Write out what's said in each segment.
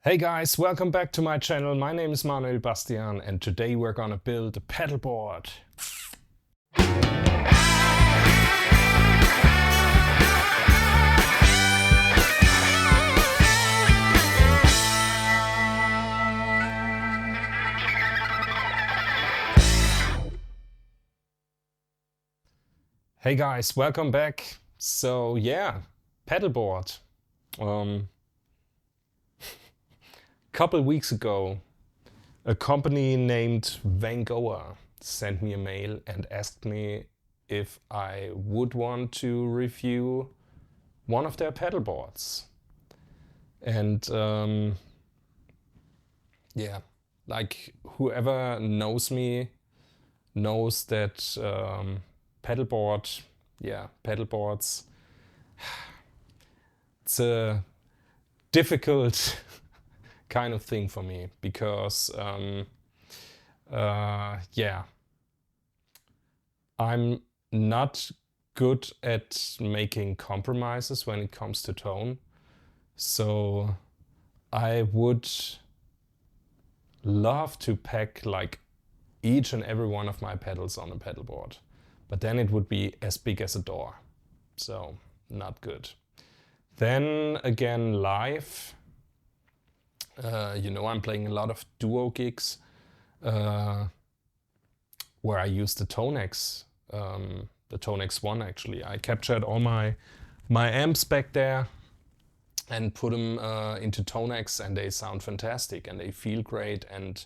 Hey guys, welcome back to my channel. My name is Manuel Bastian and today we're gonna build a pedalboard. Hey guys, welcome back. So yeah, pedalboard. Couple weeks ago, a company named VANGOA sent me a mail and asked me if I would want to review one of their pedalboards. And yeah, like whoever knows me knows that pedalboards, it's a difficult kind of thing for me because I'm not good at making compromises when it comes to tone. So I would love to pack like each and every one of my pedals on a pedalboard, but then it would be as big as a door. So not good. Then again, live. I'm playing a lot of duo gigs where I use the Tonex, the Tonex One actually. I captured all my amps back there and put them into Tonex, and they sound fantastic and they feel great, and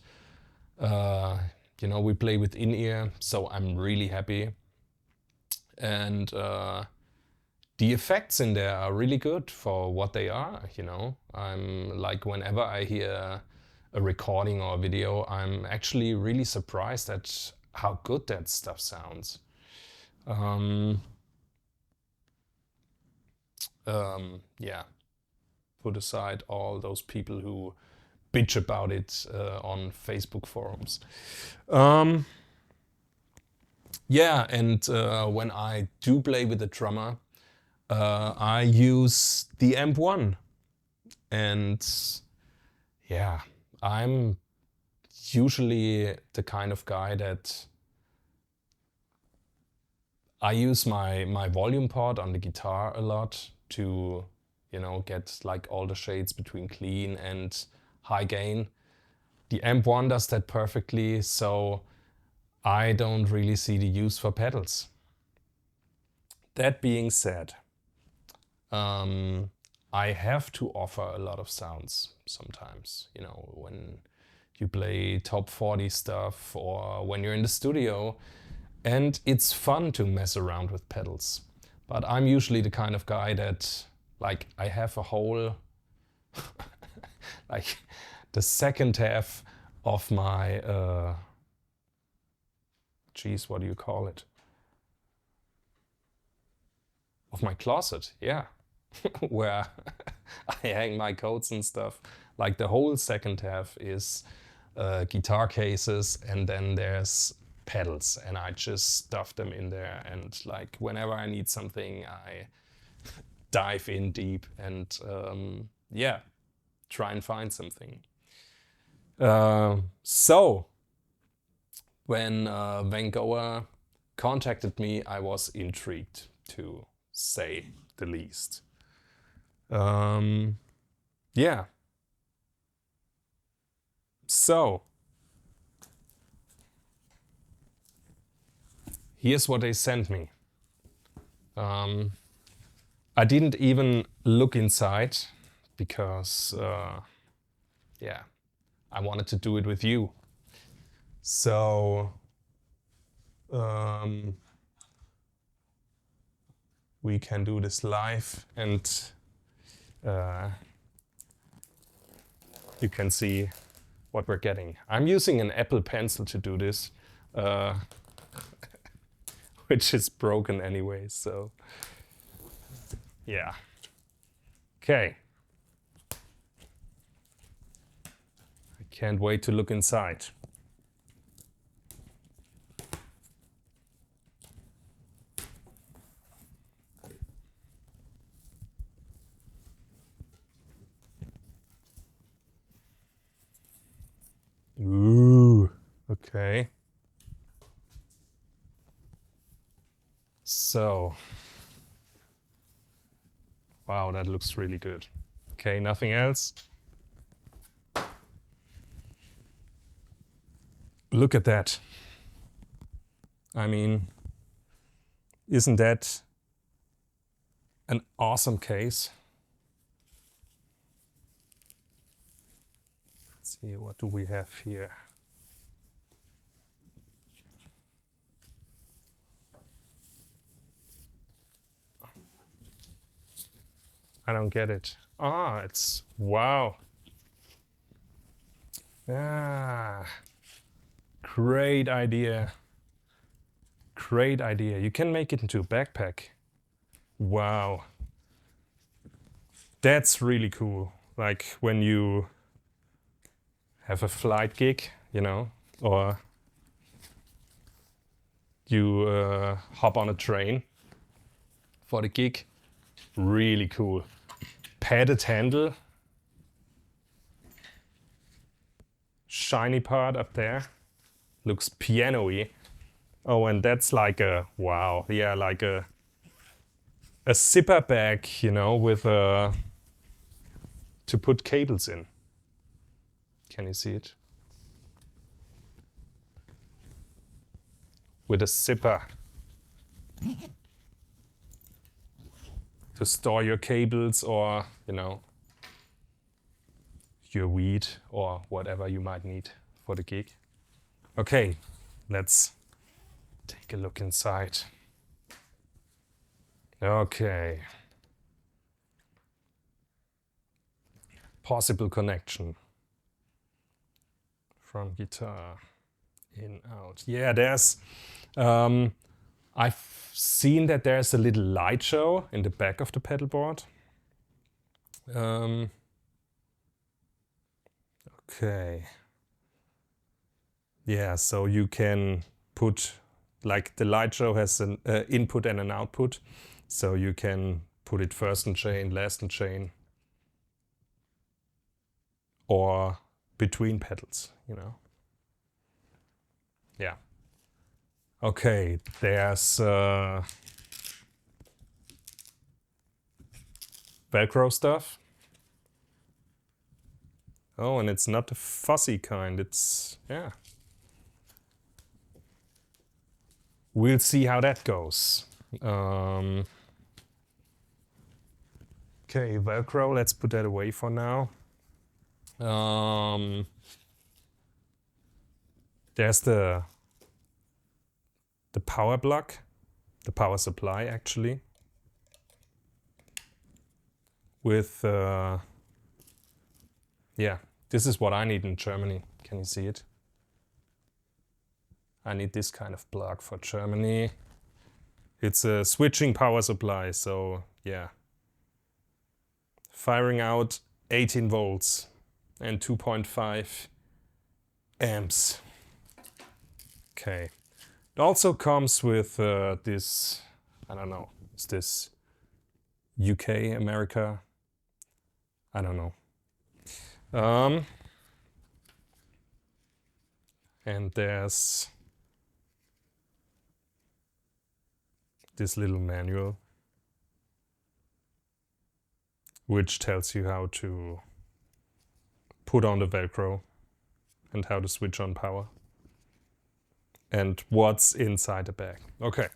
we play with in-ear, so I'm really happy. And the effects in there are really good for what they are, I'm like, whenever I hear a recording or a video, I'm actually really surprised at how good that stuff sounds. Yeah, put aside all those people who bitch about it on Facebook forums. Yeah, and when I do play with a drummer, I use the Amp 1, and yeah, I'm usually the kind of guy that I use my volume pot on the guitar a lot to, get like all the shades between clean and high gain. The Amp 1 does that perfectly, so I don't really see the use for pedals. That being said, I have to offer a lot of sounds sometimes, when you play top 40 stuff or when you're in the studio, and it's fun to mess around with pedals. But I'm usually the kind of guy that, like, I have a whole, like, the second half of my, what do you call it? Of my closet, yeah. Where I hang my coats and stuff. Like the whole second half is guitar cases, and then there's pedals, and I just stuff them in there, and like whenever I need something, I dive in deep and try and find something. So when VANGOA contacted me, I was intrigued, to say the least. Yeah. So here's what they sent me. I didn't even look inside because, I wanted to do it with you. So we can do this live, and you can see what we're getting. I'm using an Apple Pencil to do this, which is broken anyway, so yeah. Okay. I can't wait to look inside. Okay. So, wow, that looks really good. Okay, nothing else. Look at that. I mean, isn't that an awesome case? Let's see, what do we have here? I don't get it. Ah, it's, wow. Ah, great idea. Great idea. You can make it into a backpack. Wow. That's really cool. Like when you have a flight gig, you know, or you hop on a train for the gig. Really cool. Padded handle. Shiny part up there. Looks piano-y. Oh, and that's like a, wow, yeah, like a zipper bag, you know, with a, to put cables in. Can you see it? With a zipper. To store your cables or, you know, your weed or whatever you might need for the gig. Okay, let's take a look inside. Okay. Possible connection from guitar in, out. Yeah, there's, I've seen that there's a little light show in the back of the pedal board. Okay. Yeah, so you can put, like the light show has an input and an output. So you can put it first in chain, last in chain, or between pedals, you know. Yeah. Okay, there's velcro stuff. Oh, and it's not the fuzzy kind, it's, yeah. We'll see how that goes. Okay, velcro, let's put that away for now. There's the power block, the power supply actually, with, yeah, this is what I need in Germany. Can you see it? I need this kind of plug for Germany. It's a switching power supply, so yeah. Firing out 18 volts and 2.5 amps. Okay. It also comes with this, I don't know, is this UK, America? I don't know. And there's this little manual which tells you how to put on the velcro and how to switch on power and what's inside the bag. Okay,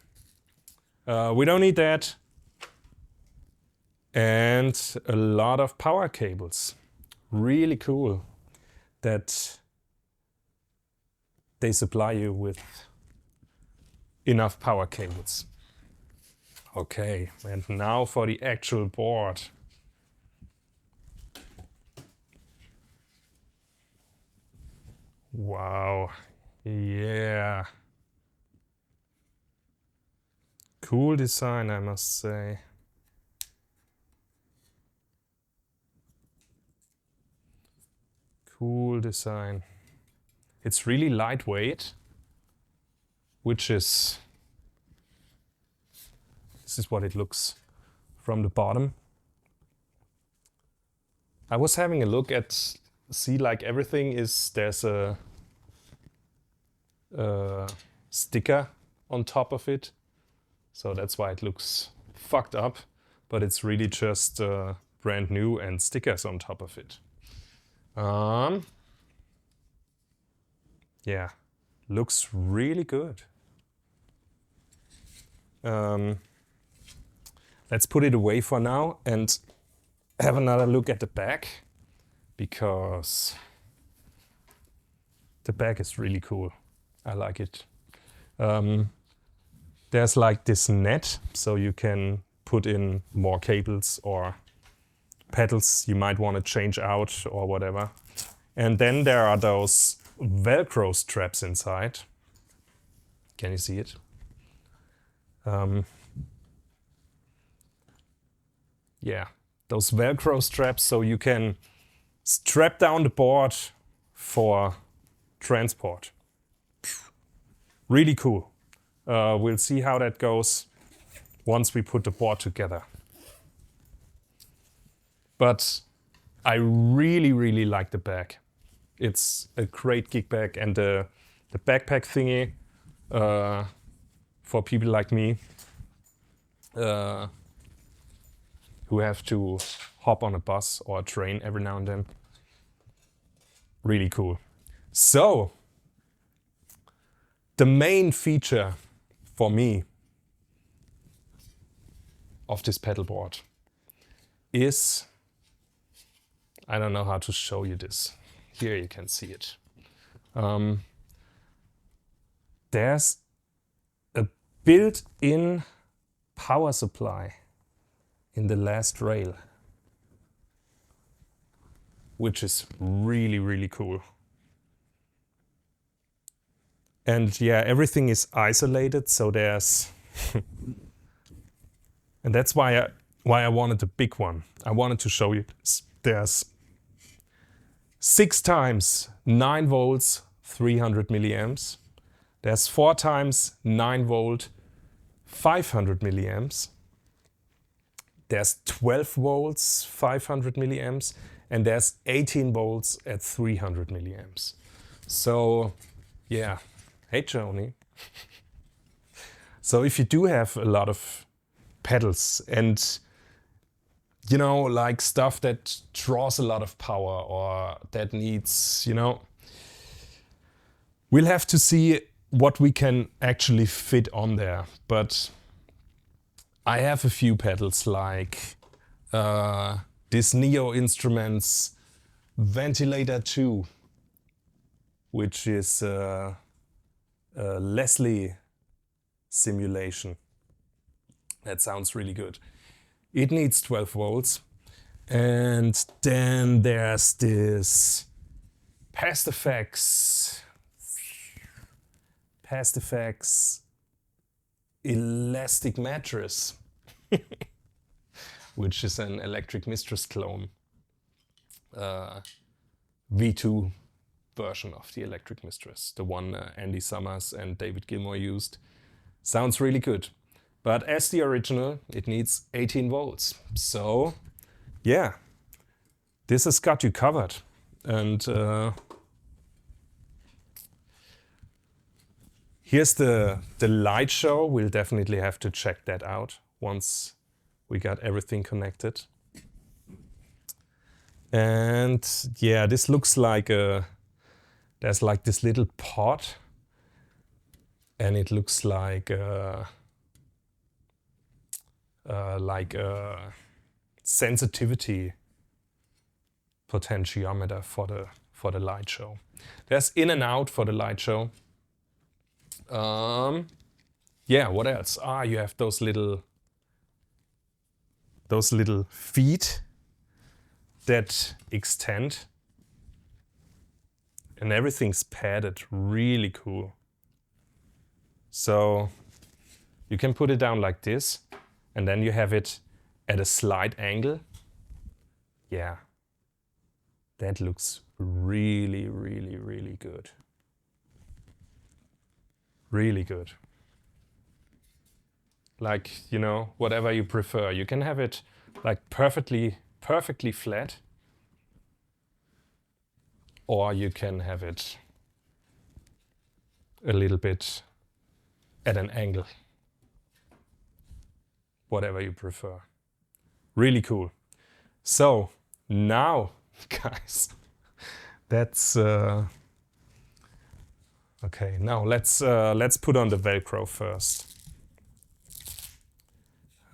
we don't need that. And a lot of power cables. Really cool that they supply you with enough power cables. Okay, and now for the actual board. Wow, yeah. Cool design, I must say. Cool design. It's really lightweight, which is, this is what it looks from the bottom. I was having a look at, see, like everything is, there's a sticker on top of it. So that's why it looks fucked up, but it's really just brand new and stickers on top of it. Yeah, looks really good. Let's put it away for now and have another look at the back, because the back is really cool. I like it. There's like this net, so you can put in more cables or pedals you might want to change out or whatever. And then there are those velcro straps inside. Can you see it? Yeah, those velcro straps, so you can strap down the board for transport. Really cool. We'll see how that goes once we put the board together. But I really, really like the bag. It's a great gig bag, and the backpack thingy for people like me who have to hop on a bus or a train every now and then. Really cool. So, the main feature for me of this pedalboard is, I don't know how to show you this. Here you can see it. There's a built-in power supply in the last rail, which is really, really cool. And yeah, everything is isolated, so there's and that's why I wanted a big one. I wanted to show you this. There's 6 times 9 volts, 300 milliamps. There's 4 times 9 volt, 500 milliamps. There's 12 volts, 500 milliamps, and there's 18 volts at 300 milliamps. So yeah, hey Joni. So if you do have a lot of pedals and, you know, like stuff that draws a lot of power or that needs, you know, we'll have to see what we can actually fit on there. But I have a few pedals like this Neo Instruments Ventilator 2, which is a Leslie simulation. That sounds really good. It needs 12 volts. And then there's this Past Effects Elastic Mattress, which is an Electric Mistress clone. V2 version of the Electric Mistress, the one Andy Summers and David Gilmour used. Sounds really good. But as the original, it needs 18 volts. So yeah, this has got you covered. And here's the light show. We'll definitely have to check that out once we got everything connected. And yeah, this looks like there's like this little pot, and it looks like a sensitivity potentiometer for the light show. There's in and out for the light show. Yeah, what else? You have those little feet that extend, and everything's padded. Really cool. So you can put it down like this, and then you have it at a slight angle. Yeah, that looks really, really, really good. Really good. Like, you know, whatever you prefer. You can have it like perfectly flat, or you can have it a little bit at an angle. Whatever you prefer. Really cool. So now, guys, that's okay. Now let's put on the Velcro first,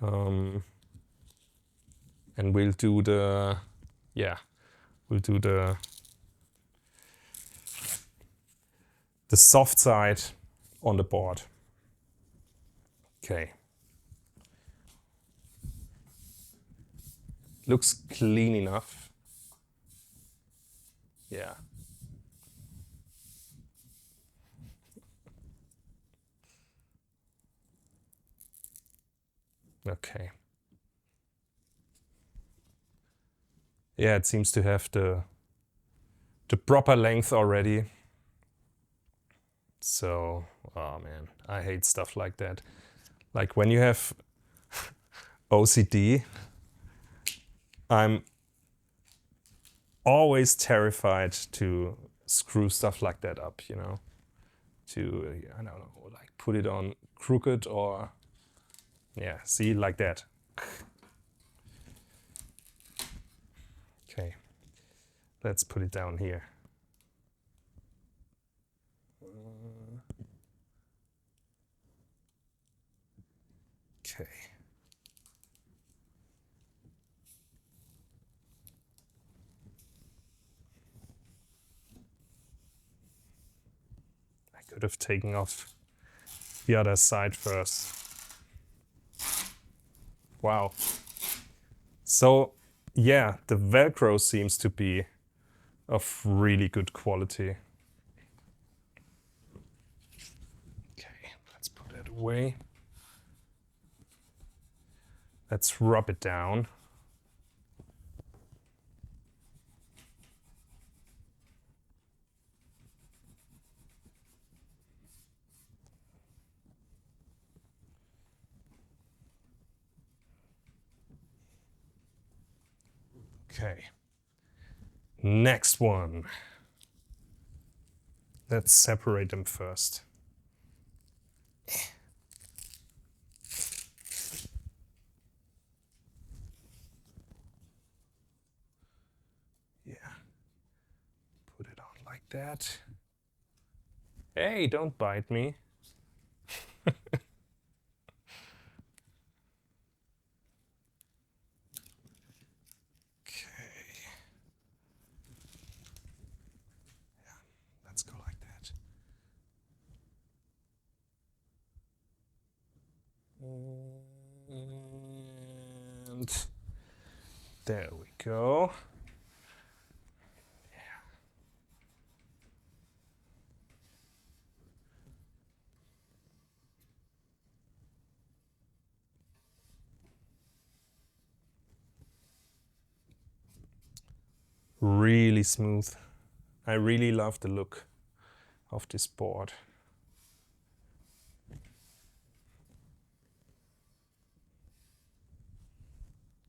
and we'll do the soft side on the board. Okay. Looks clean enough. Yeah. Okay. Yeah, it seems to have the proper length already. So, oh man, I hate stuff like that. Like when you have OCD, I'm always terrified to screw stuff like that up, you know, to, I don't know, like put it on crooked or, yeah, see, like that. Okay, let's put it down here. Okay. I could have taken off the other side first. Wow. So yeah, the Velcro seems to be of really good quality. Okay, let's put that away. Let's rub it down. Okay, next one. Let's separate them first. Yeah, put it on like that. Hey, don't bite me. And there we go. Yeah. Really smooth. I really love the look of this board.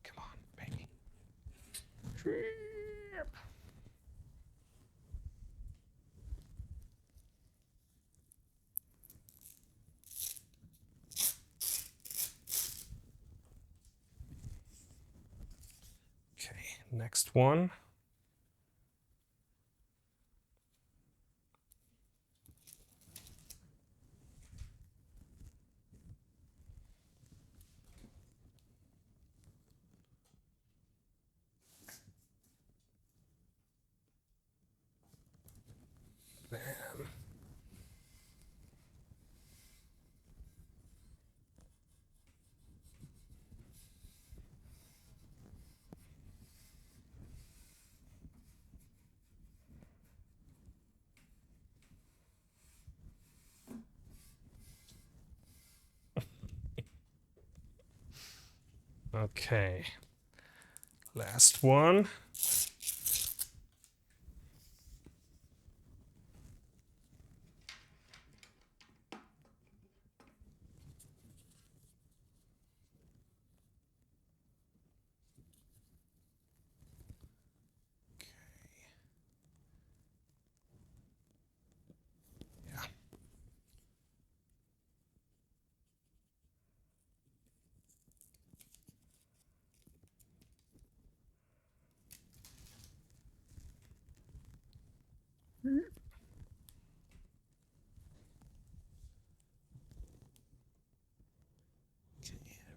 Come on, baby. Okay, next one. Bam. Okay, last one.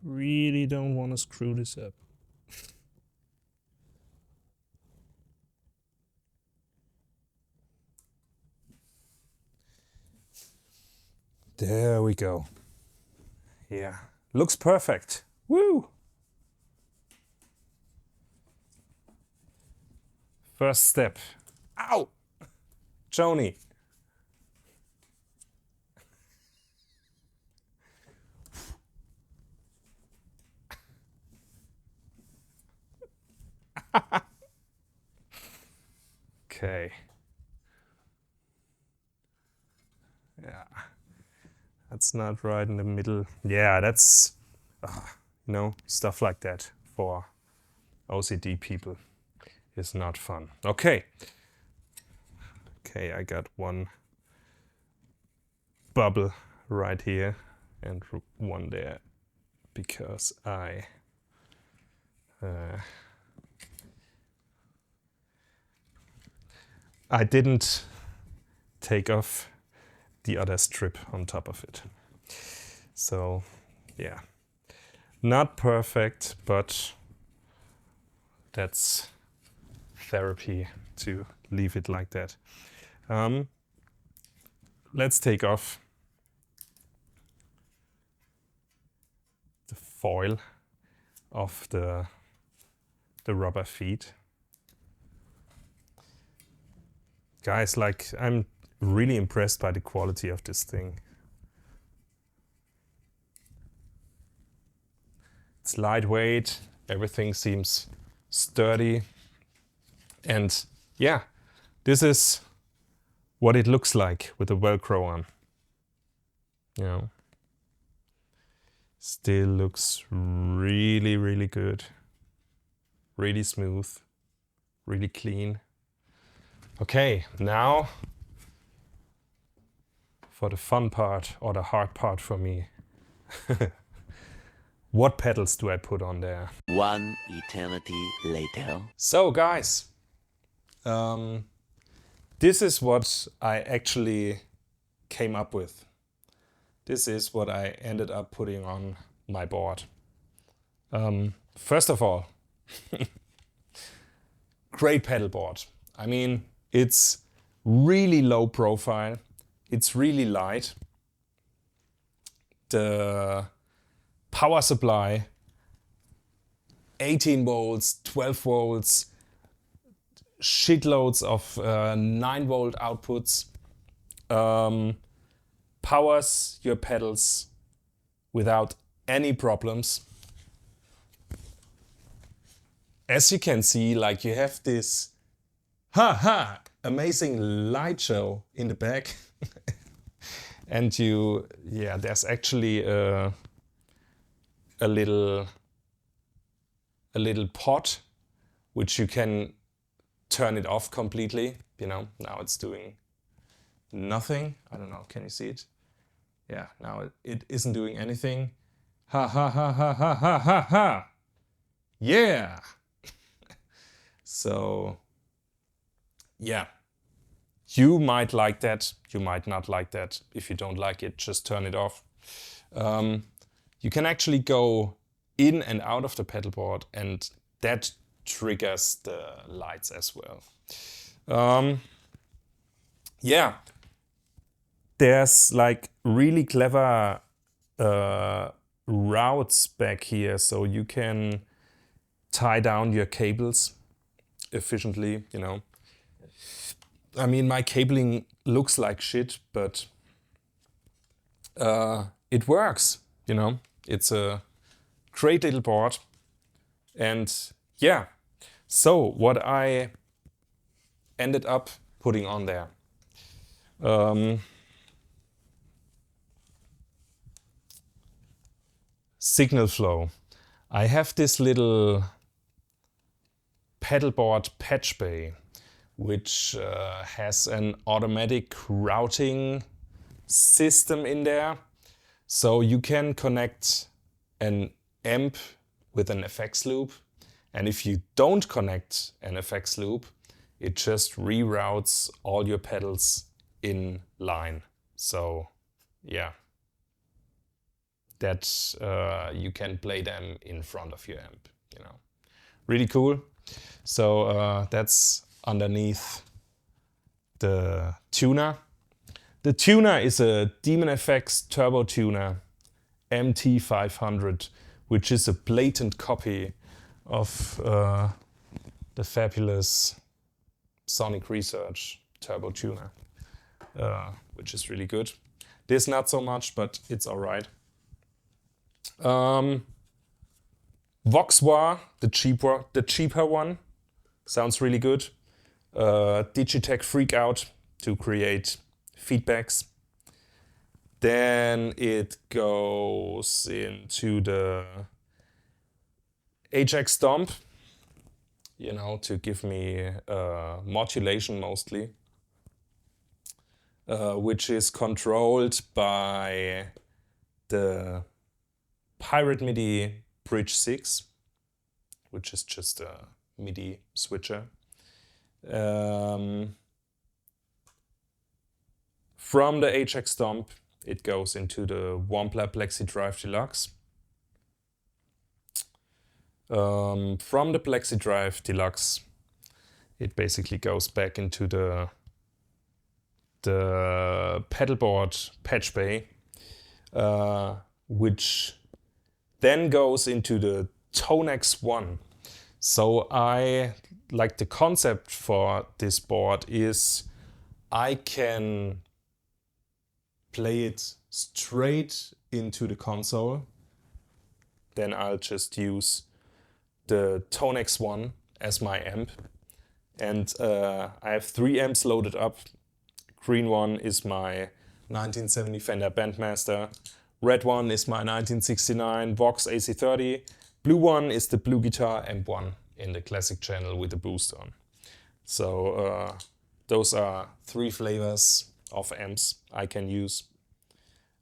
really don't want to screw this up. There we go. Yeah, looks perfect. Woo! First step. Ow! Joni. Okay. Yeah. That's not right in the middle. Yeah, that's, you know, stuff like that for OCD people is not fun. Okay. Okay, I got one bubble right here and one there because I didn't take off the other strip on top of it. So yeah, not perfect, but that's therapy to leave it like that. Let's take off the foil of the rubber feet. Guys, like, I'm really impressed by the quality of this thing. It's lightweight, everything seems sturdy, and yeah, this is what it looks like with the Velcro on. You know, still looks really, really good, really smooth, really clean. Okay, now for the fun part, or the hard part for me. What pedals do I put on there? One eternity later. So guys, this is what I actually came up with. This is what I ended up putting on my board. First of all, great pedal board. I mean, it's really low profile. It's really light. The power supply, 18 volts, 12 volts, shitloads of 9 volt outputs, powers your pedals without any problems. As you can see, like, you have this amazing light show in the back. And yeah, there's actually a little pot which you can turn it off completely. You know, now it's doing nothing. I don't know, can you see it? Yeah, now it isn't doing anything. Ha ha ha ha ha ha ha ha. Yeah. So yeah, you might like that, you might not like that. If you don't like it, just turn it off. You can actually go in and out of the pedal board, and that triggers the lights as well. Yeah, there's like really clever routes back here, so you can tie down your cables efficiently, you know. I mean, my cabling looks like shit, but it works, you know. It's a great little board. And yeah, so what I ended up putting on there. Signal flow. I have this little pedalboard patch bay, which has an automatic routing system in there. So you can connect an amp with an FX loop. And if you don't connect an FX loop, it just reroutes all your pedals in line. So yeah, that you can play them in front of your amp, you know. Really cool. So that's underneath the tuner. The tuner is a Demon FX turbo tuner MT500, which is a blatant copy of the fabulous Sonic Research turbo tuner, which is really good. This not so much, but it's alright. Vox V845, the cheaper one, sounds really good. Digitech FreqOut to create feedbacks. Then it goes into the HX Stomp, you know, to give me modulation mostly, which is controlled by the Pirate MIDI Bridge 6, which is just a MIDI switcher. From the HX Stomp, it goes into the Wampler Plexi Drive Deluxe. From the Plexi Drive Deluxe, it basically goes back into the pedalboard patch bay, which then goes into the Tonex One. So like the concept for this board is I can play it straight into the console. Then I'll just use the Tonex One as my amp. And I have 3 amps loaded up. Green one is my 1970 Fender Bandmaster. Red one is my 1969 Vox AC30. Blue one is the Blue Guitar M1 in the classic channel with the boost on. So those are 3 flavors of amps I can use.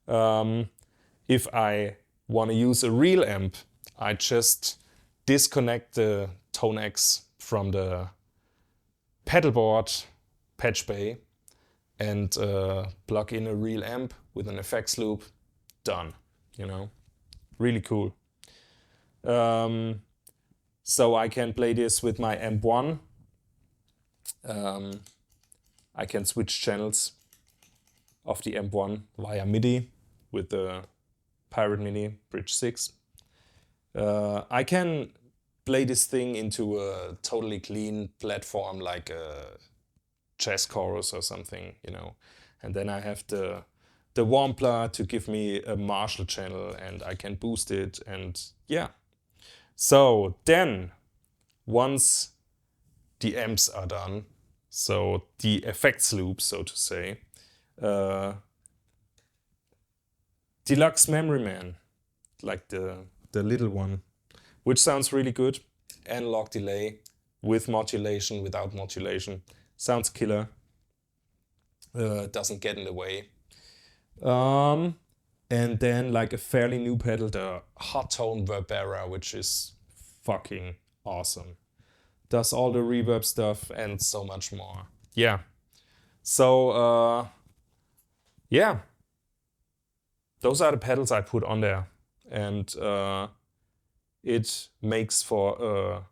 If I want to use a real amp, I just disconnect the Tonex from the pedalboard patch bay and plug in a real amp with an effects loop. Done, you know, really cool. So I can play this with my amp 1. I can switch channels of the amp 1 via MIDI with the Pirate MIDI Bridge 6. I can play this thing into a totally clean platform like a jazz chorus or something, you know. And then I have the Wampler to give me a Marshall channel and I can boost it and yeah. So then, once the amps are done, so the effects loop, so to say, Deluxe Memory Man, like the little one, which sounds really good. Analog delay with modulation, without modulation, sounds killer. Doesn't get in the way. And then like a fairly new pedal, the Hotone Verbera, which is fucking awesome. Does all the reverb stuff and so much more. Yeah. So, yeah. Those are the pedals I put on there. And it makes for a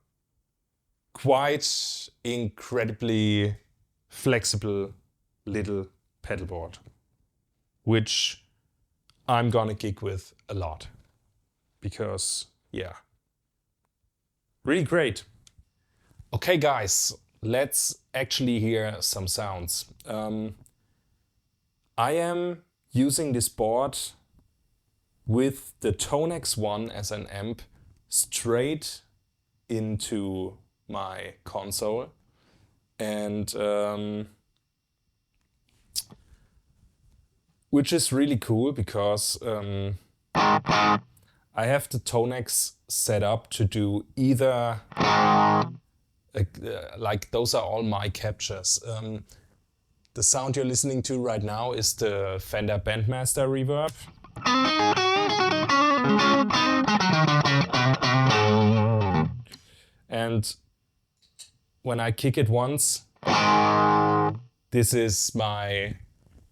quite incredibly flexible little pedalboard, which I'm gonna gig with a lot because, yeah, really great. Okay, guys, let's actually hear some sounds. I am using this board with the Tonex One as an amp straight into my console, and which is really cool because I have the Tonex set up to do either like those are all my captures. The sound you're listening to right now is the Fender Bandmaster reverb. And when I kick it once, this is my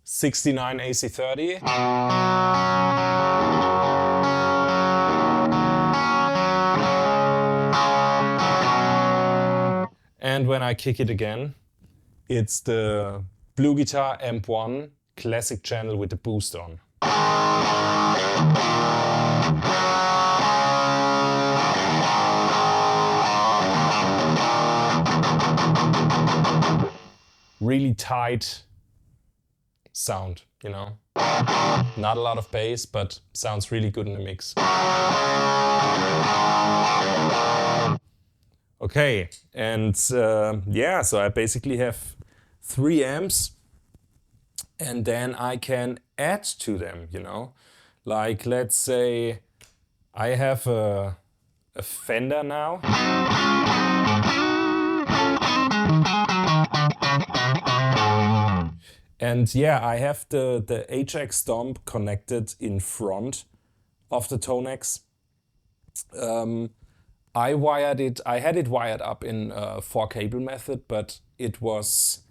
69 AC30. And when I kick it again, it's the Blue Guitar Amp1 classic channel with the boost on. Really tight sound, you know. Not a lot of bass, but sounds really good in the mix. Okay, and yeah, so I basically have 3 amps, and then I can add to them, you know. Like, let's say I have a Fender now. And yeah, I have the HX Stomp connected in front of the Tonex. I had it wired up in 4-cable method, but it was,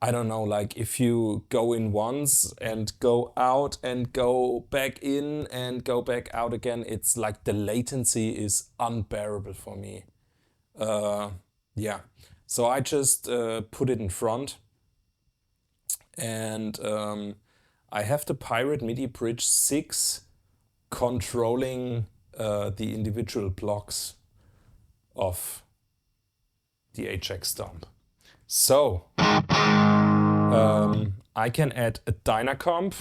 I don't know, like if you go in once and go out and go back in and go back out again, it's like the latency is unbearable for me. Yeah, so I just put it in front. And I have the Pirate MIDI Bridge 6 controlling the individual blocks of the HX Stomp. So I can add a Dynacomp.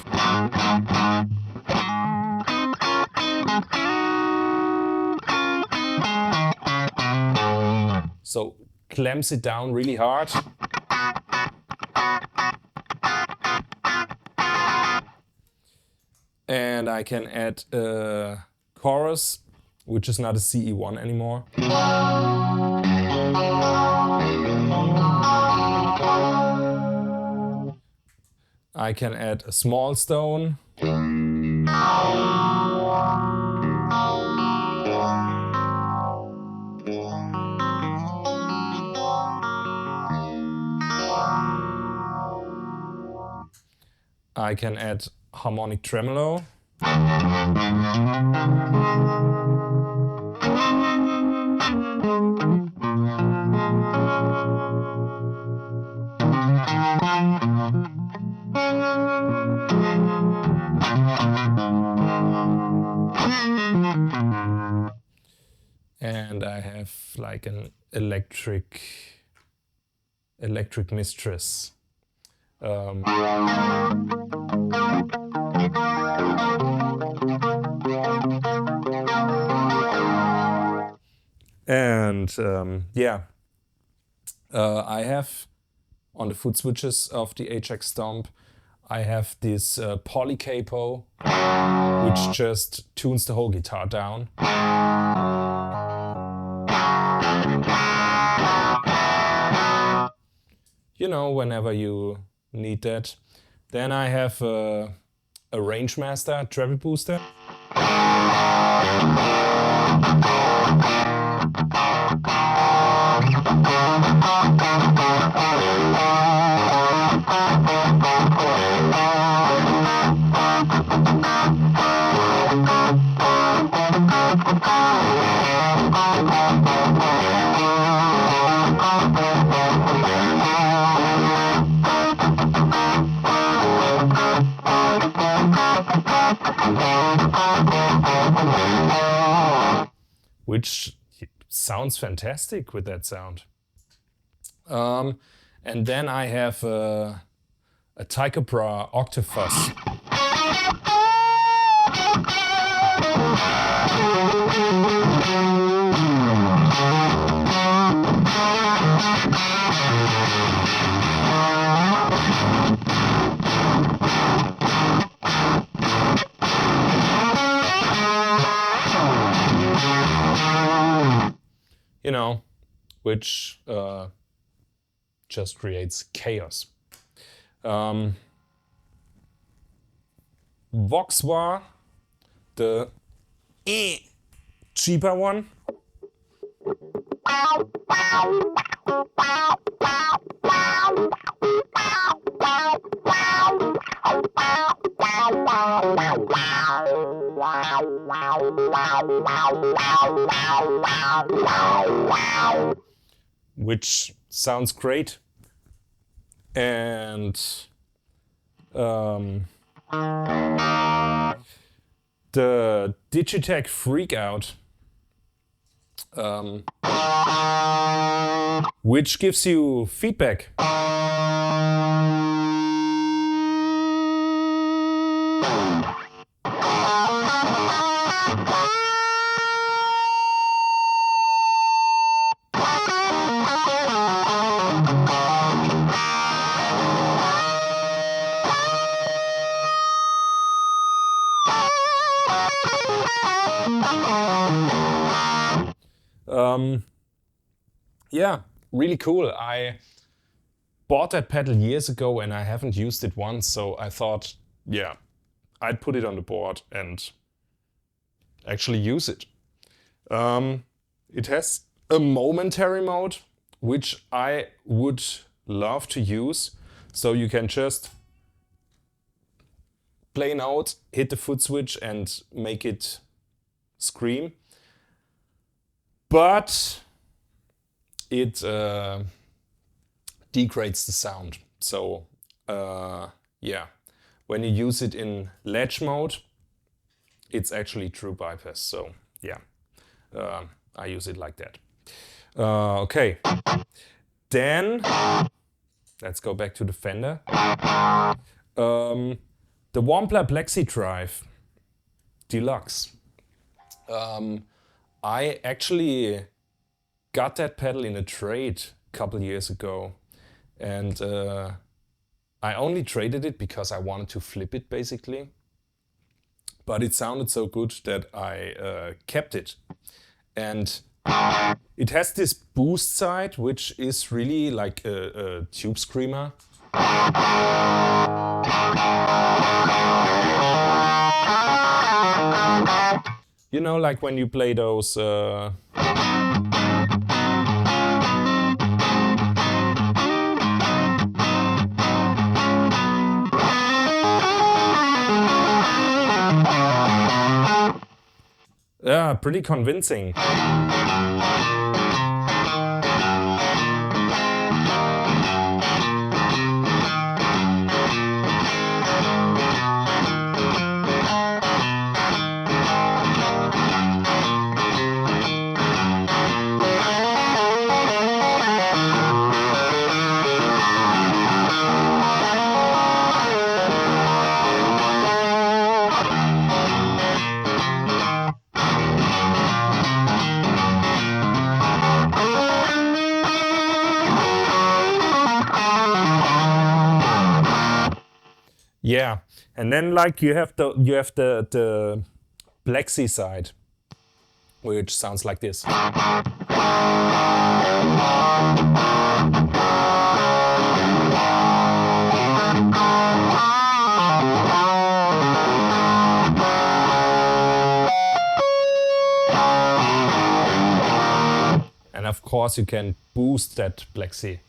So clamps it down really hard. And I can add a chorus, which is not a CE1 anymore. I can add a small stone. I can add harmonic tremolo. And I have like an electric mistress. And yeah, I have on the foot switches of the HX Stomp, I have this polycapo, which just tunes the whole guitar down. You know, whenever you need that. Then I have a Rangemaster treble booster. Which sounds fantastic with that sound. And then I have a Tycobra Octafuzz. You know, which just creates chaos. Vox V845, the cheaper one. which sounds great. And the Digitech FreqOut, which gives you feedback. Yeah, really cool. I bought that pedal years ago and I haven't used it once, so I thought, yeah, I'd put it on the board and actually use it. It has a momentary mode, which I would love to use. So you can just play a note, hit the foot switch and make it scream. But it degrades the sound. So yeah, when you use it in ledge mode, it's actually true bypass. So yeah, I use it like that. Okay, then let's go back to the Fender. The Wampler Plexi drive Deluxe. I actually got that pedal in a trade a couple years ago, and I only traded it because I wanted to flip it basically. But it sounded so good that I kept it. And it has this boost side, which is really like a tube screamer. You know, like when you play those yeah, pretty convincing. Yeah, and then like you have the Plexi side, which sounds like this. And of course you can boost that Plexi.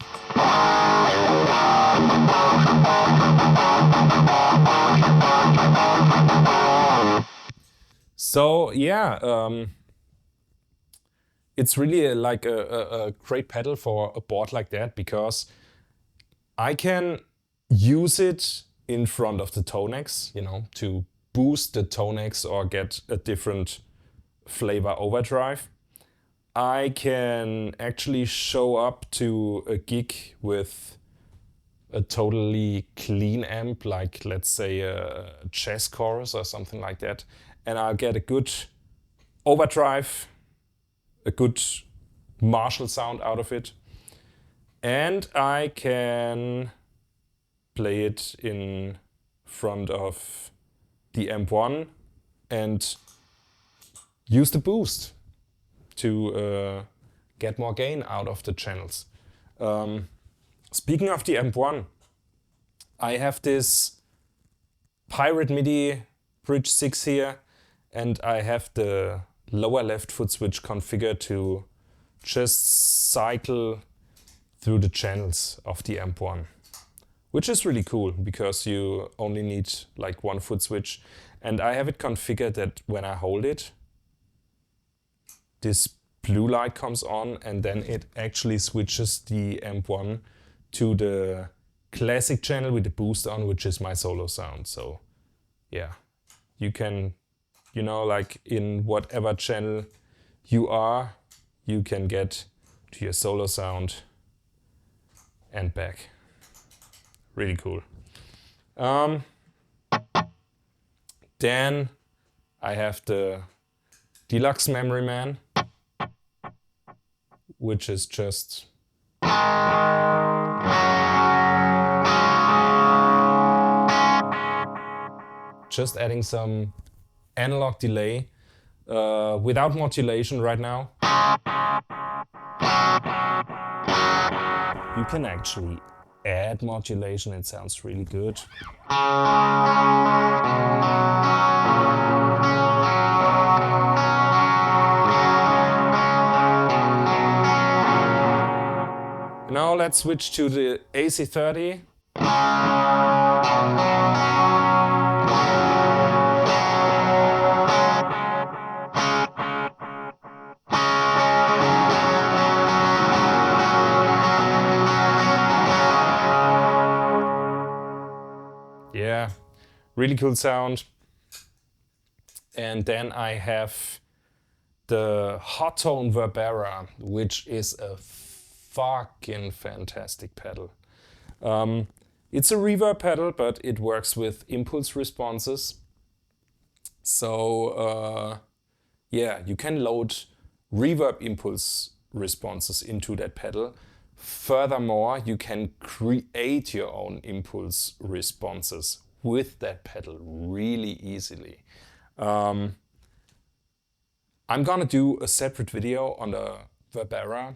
So yeah, it's really like a great pedal for a board like that, because I can use it in front of the Tonex, you know, to boost the Tonex or get a different flavor overdrive. I can actually show up to a gig with a totally clean amp, like let's say a jazz chorus or something like that, and I'll get a good overdrive, a good Marshall sound out of it, and I can play it in front of the amp 1 and use the boost to get more gain out of the channels. Speaking of the amp 1, I have this Pirate MIDI Bridge 6 here, and I have the lower left foot switch configured to just cycle through the channels of the amp 1, which is really cool because you only need like one foot switch, and I have it configured that when I hold it, this blue light comes on, and then it actually switches the amp 1 to the classic channel with the boost on, which is my solo sound. So yeah, you can, you know, like in whatever channel you are, you can get to your solo sound and back. Really cool. Then I have the Deluxe Memory Man, which is just adding some analog delay without modulation right now. You can actually add modulation, it sounds really good. Now let's switch to the AC30. Yeah, really cool sound. And then I have the Hotone Verbera, which is a fucking fantastic pedal. It's a reverb pedal, but it works with impulse responses. So yeah, you can load reverb impulse responses into that pedal. Furthermore, you can create your own impulse responses with that pedal really easily. I'm gonna do a separate video on the Verbera.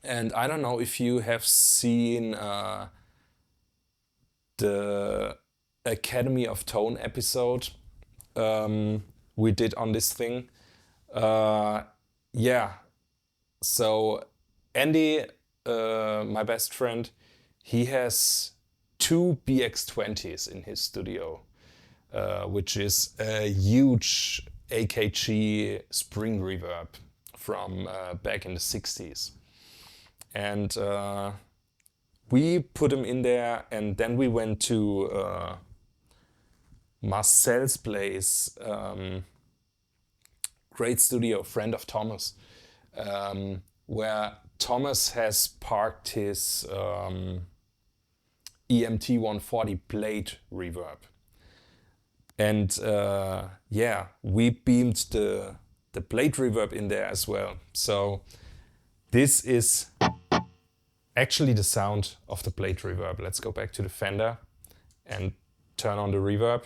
And I don't know if you have seen the Academy of Tone episode we did on this thing. Yeah, so Andy, my best friend, he has 2 BX20s in his studio, which is a huge AKG spring reverb from back in the 60s. And we put him in there, and then we went to Marcel's place, great studio, friend of Thomas, where Thomas has parked his EMT 140 blade reverb. And yeah, we beamed the blade reverb in there as well. So this is actually the sound of the blade reverb. Let's go back to the Fender and turn on the reverb.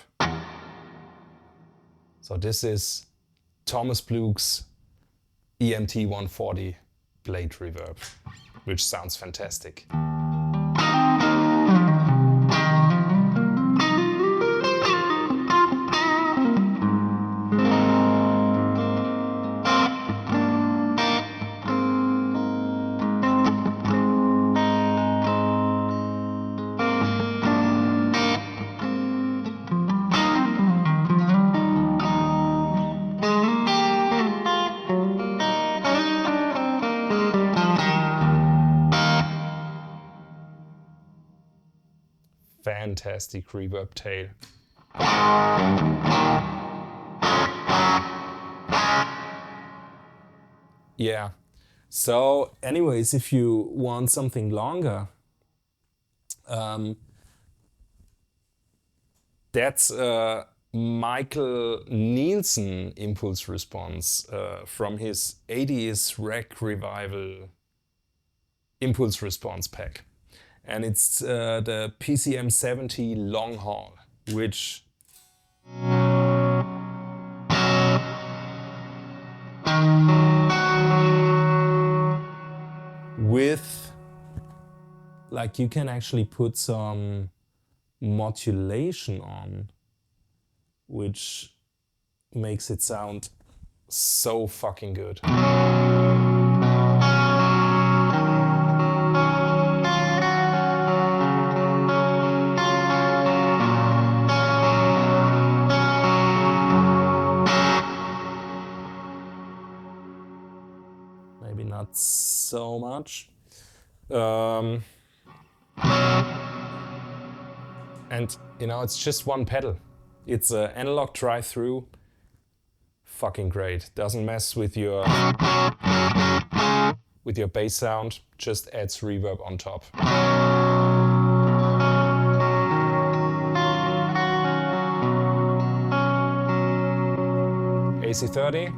So this is Thomas Blug's EMT 140 blade reverb, which sounds fantastic. Fantastic reverb tail. Yeah. So anyways, if you want something longer, that's Michael Nielsen impulse response from his 80s Rec Revival impulse response pack. And it's the PCM 70 long haul, which with, like, you can actually put some modulation on, which makes it sound so fucking good. so much. And you know, it's just one pedal. It's an analog drive-through. Fucking great. Doesn't mess with your bass sound. Just adds reverb on top. AC30.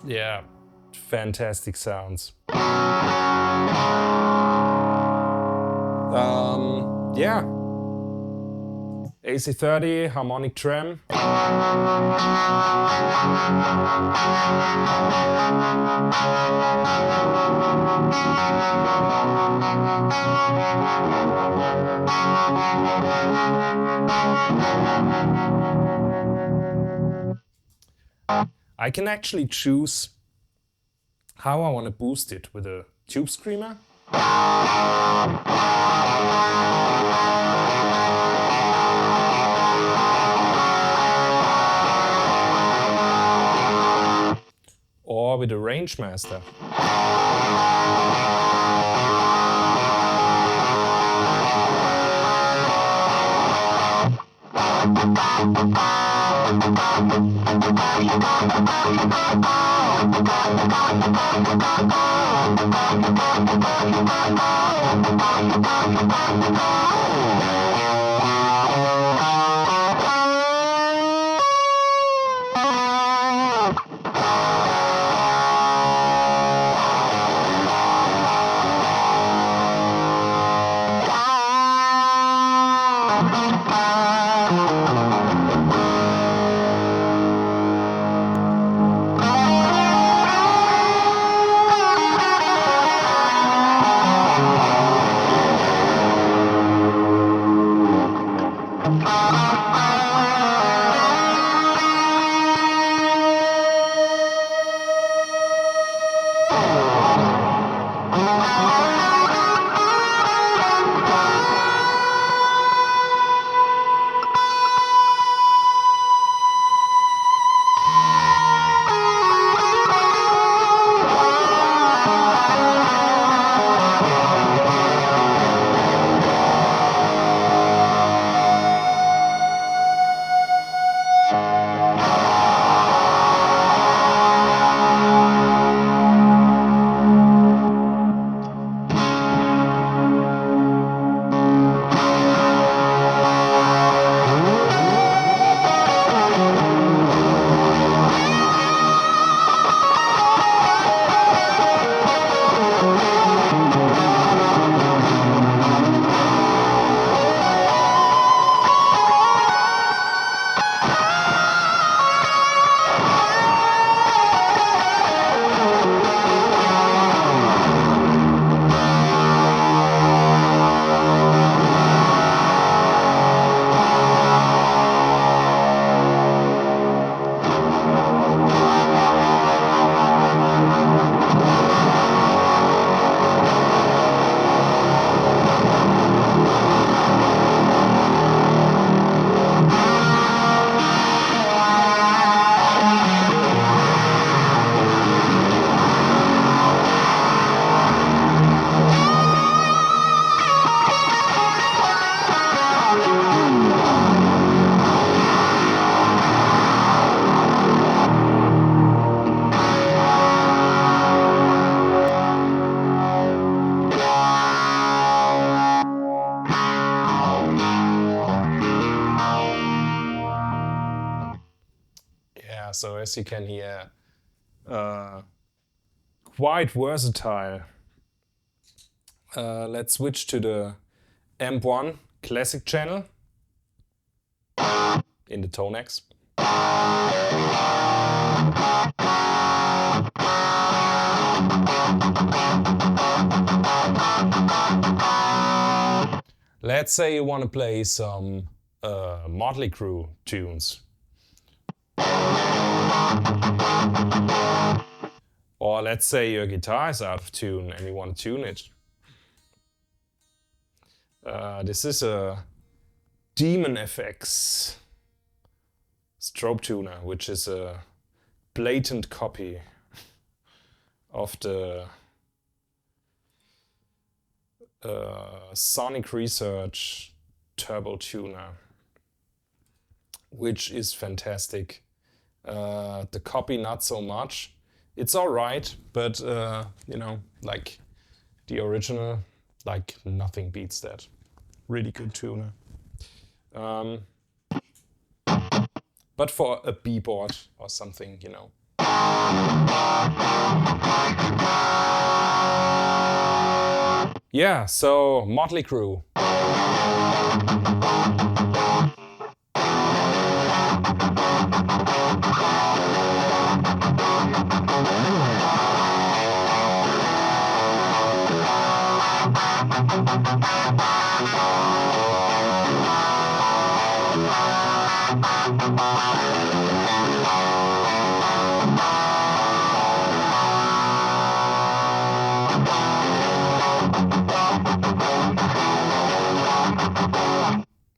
Yeah, fantastic sounds. Yeah. AC30, harmonic trem. I can actually choose how I want to boost it with a tube screamer. Or with a range master. So as you can hear, quite versatile. Let's switch to the AMP1 classic channel in the Tonex. let's say you want to play some Motley Crue tunes. Or let's say your guitar is out of tune and you want to tune it. This is a Demon FX strobe tuner, which is a blatant copy of the Sonic Research turbo tuner, which is fantastic. The copy not so much. It's alright, but you know, like the original, like nothing beats that. Really good tuner. But for a B-board or something, you know. Yeah, so Motley Crue.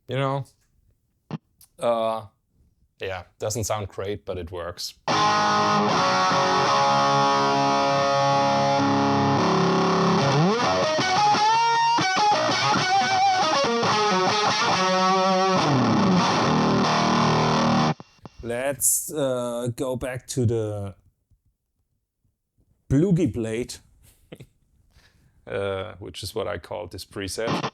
You know, yeah, doesn't sound great, but it works. Let's go back to the Bloogie Blade, which is what I call this preset.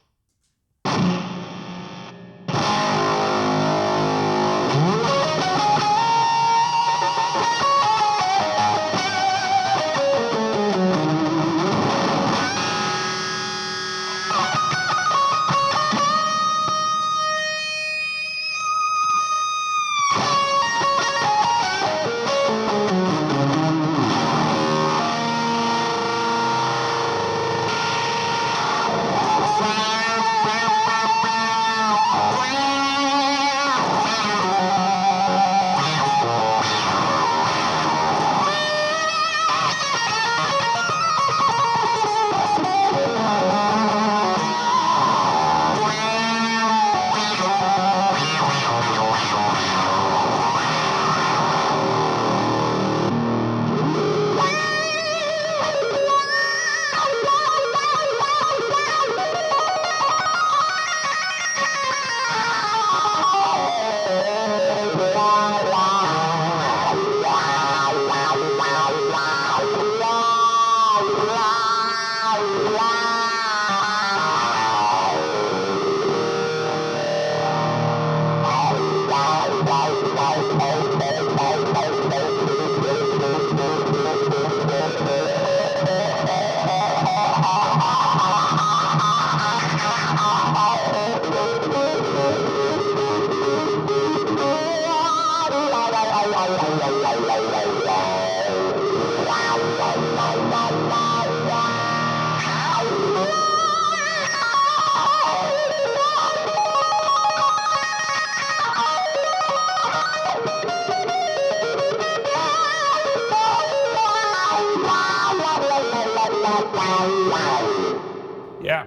Yeah,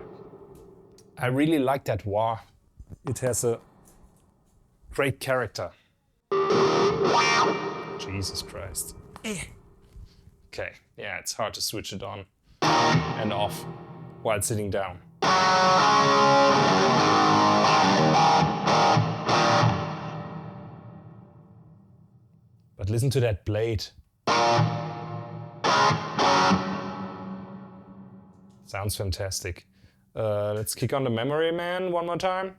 I really like that wah. It has a great character. Jesus Christ. Okay, yeah, it's hard to switch it on and off while sitting down. But listen to that blade. Sounds fantastic. Let's kick on the Memory Man one more time.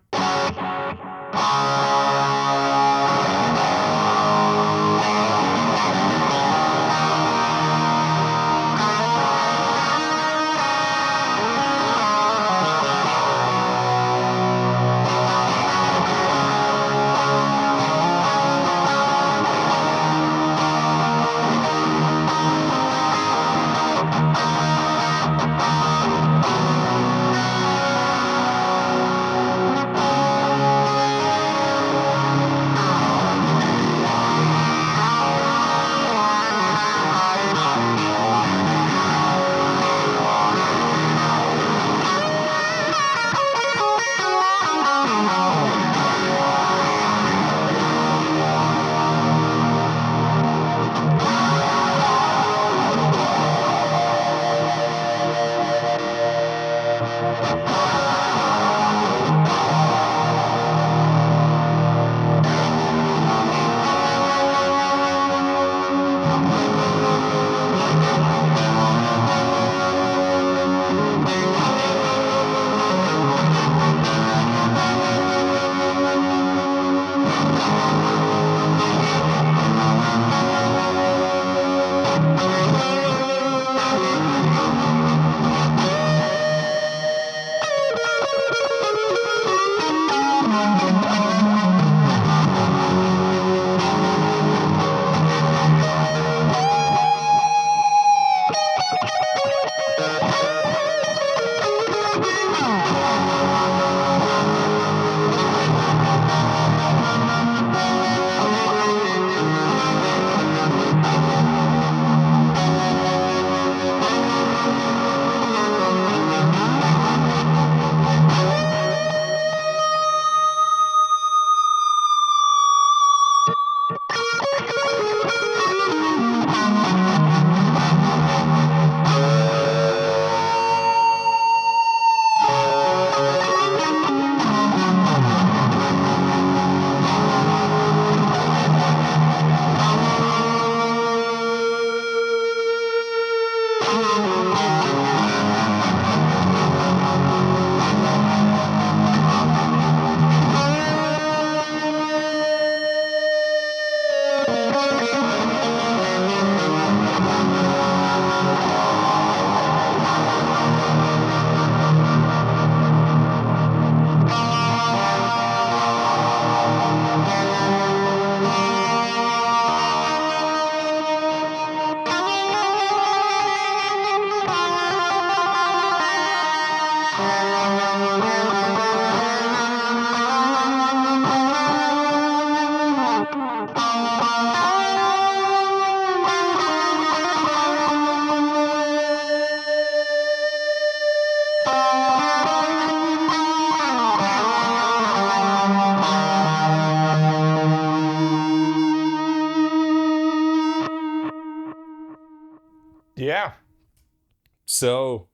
So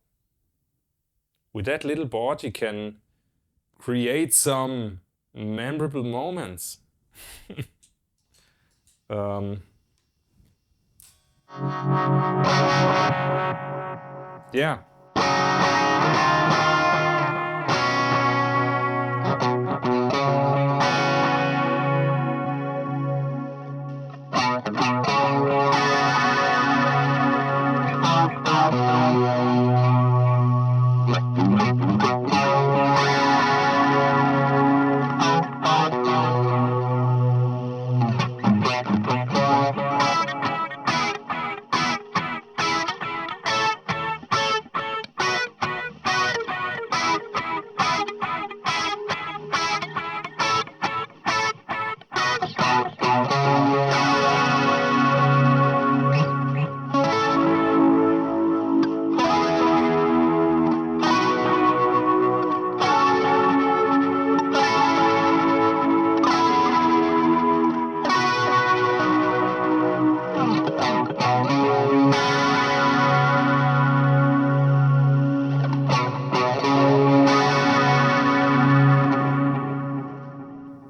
with that little board, you can create some memorable moments. Yeah.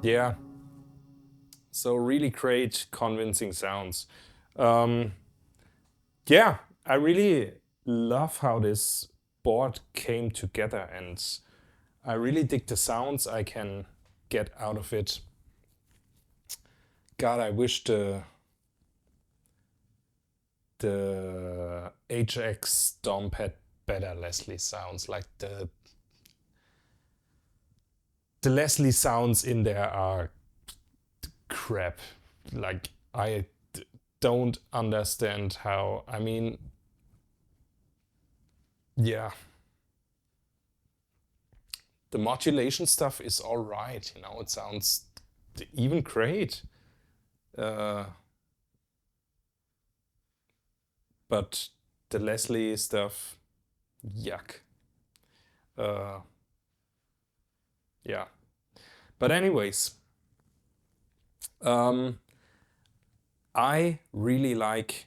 Yeah. So really great, convincing sounds. Yeah, I really love how this board came together, and I really dig the sounds I can get out of it. God, I wish the HX Stomp had better Leslie sounds. Like the Leslie sounds in there are crap. Like I don't understand how. I mean, yeah, the modulation stuff is all right. You know, it sounds even great. But the Leslie stuff, yuck. Yeah. But anyways, I really like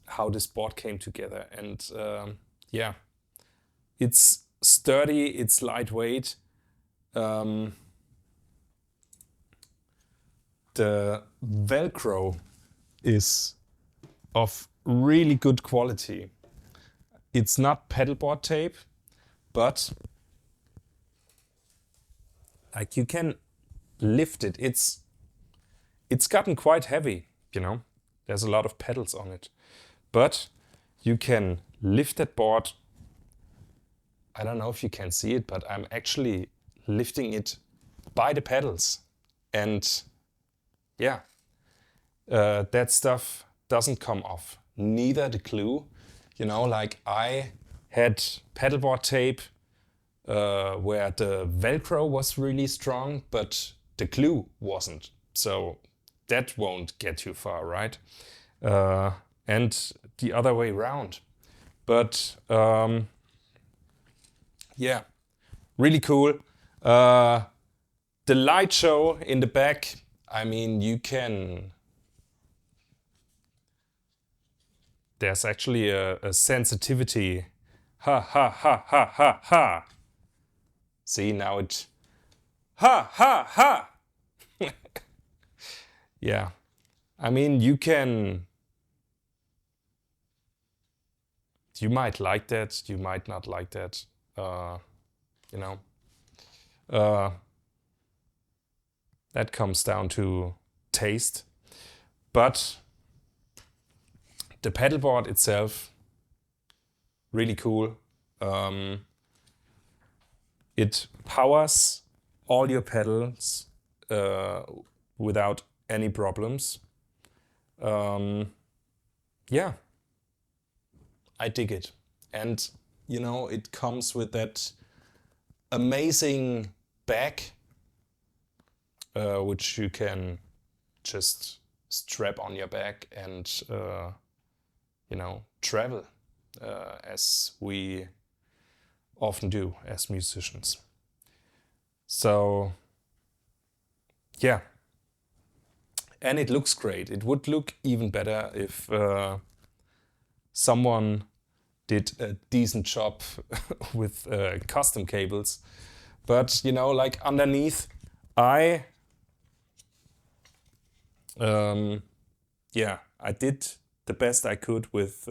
how this board came together, and yeah, it's sturdy, it's lightweight. The velcro is of really good quality. It's not pedalboard tape, but like you can lift it. It's gotten quite heavy, you know. There's a lot of pedals on it, but you can lift that board. I don't know if you can see it, but I'm actually lifting it by the pedals, and yeah, that stuff doesn't come off. Neither the glue. You know, like I had pedalboard tape where the velcro was really strong, but the glue wasn't. So that won't get you far, right? And the other way around. But yeah, really cool. The light show in the back, I mean, you can... There's actually a sensitivity. Ha, ha, ha, ha, ha, ha. See, now it... Ha, ha, ha! Yeah. I mean, you can... You might like that, you might not like that. You know. That comes down to taste. But the pedalboard itself, really cool. It powers all your pedals without any problems. Yeah, I dig it. And, you know, it comes with that amazing bag, which you can just strap on your back and, you know, travel as we often do as musicians. So, yeah, And it looks great. It would look even better if someone did a decent job with custom cables. But, you know, like underneath, I did the best I could with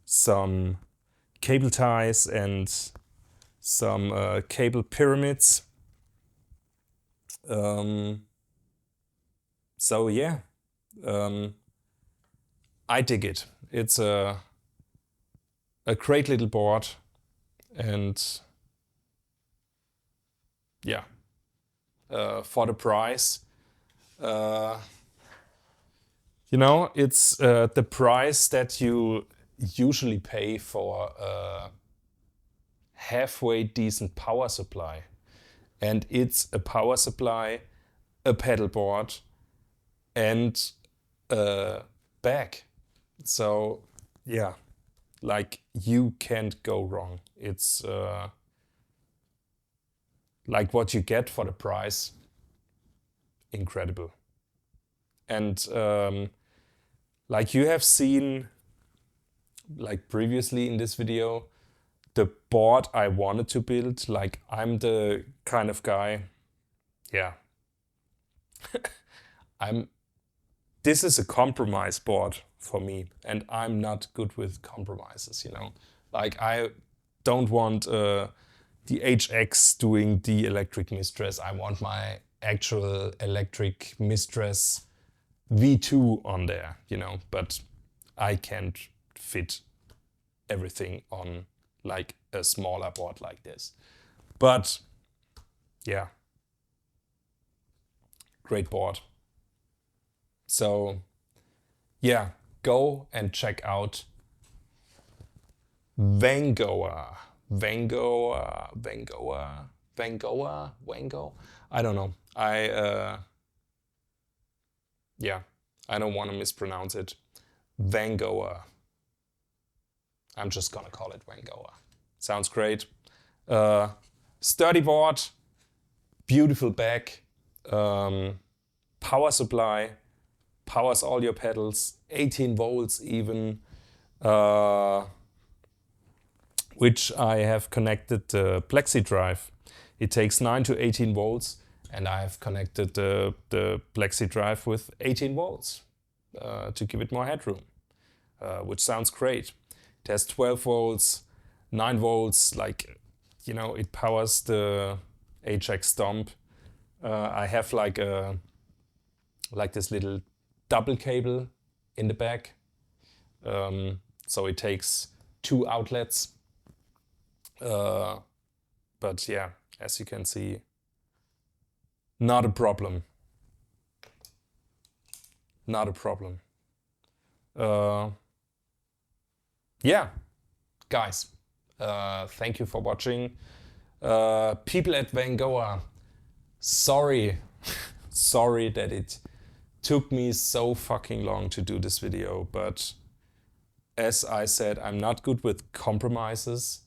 some cable ties and some cable pyramids. So yeah, I dig it. It's a great little board, and yeah, for the price, you know, it's the price that you usually pay for a halfway decent power supply. And it's a power supply, a pedal board, and a bag. So yeah, like you can't go wrong. It's like what you get for the price, incredible. And like you have seen, like previously in this video, the board I wanted to build, like I'm the kind of guy, yeah, this is a compromise board for me, and I'm not good with compromises, you know. Like I don't want the HX doing the electric mistress. I want my actual electric mistress V2 on there, you know, but I can't fit everything on like a smaller board like this. But yeah, great board. So yeah, go and check out VANGOA. VANGOA. I don't know. I don't want to mispronounce it. VANGOA. I'm just gonna call it VANGOA. Sounds great. Sturdy board, beautiful back, power supply, powers all your pedals, 18 volts even, which I have connected the Plexi drive. It takes 9 to 18 volts, and I have connected the Plexi drive with 18 volts to give it more headroom, which sounds great. It has 12 volts, 9 volts, like, you know, it powers the HX Stomp. I have like this little double cable in the back. So it takes 2 outlets. But yeah, as you can see, not a problem. Not a problem. Yeah, guys, thank you for watching. People at VANGOA, sorry, sorry that it took me so fucking long to do this video, but as I said, I'm not good with compromises.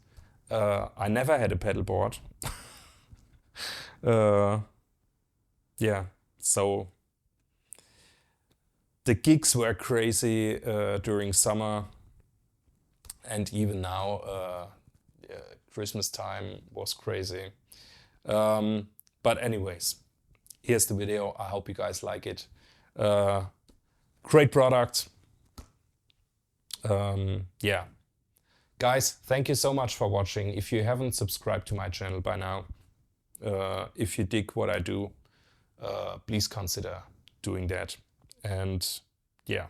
I never had a pedal board. Yeah, so the gigs were crazy during summer, and even now Christmas time was crazy. But anyways, here's the video. I hope you guys like it. Great product. Yeah. Guys, thank you so much for watching. If you haven't subscribed to my channel by now, if you dig what I do, please consider doing that. And yeah,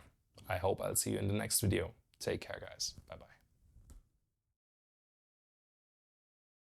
I hope I'll see you in the next video. Take care, guys. Bye-bye.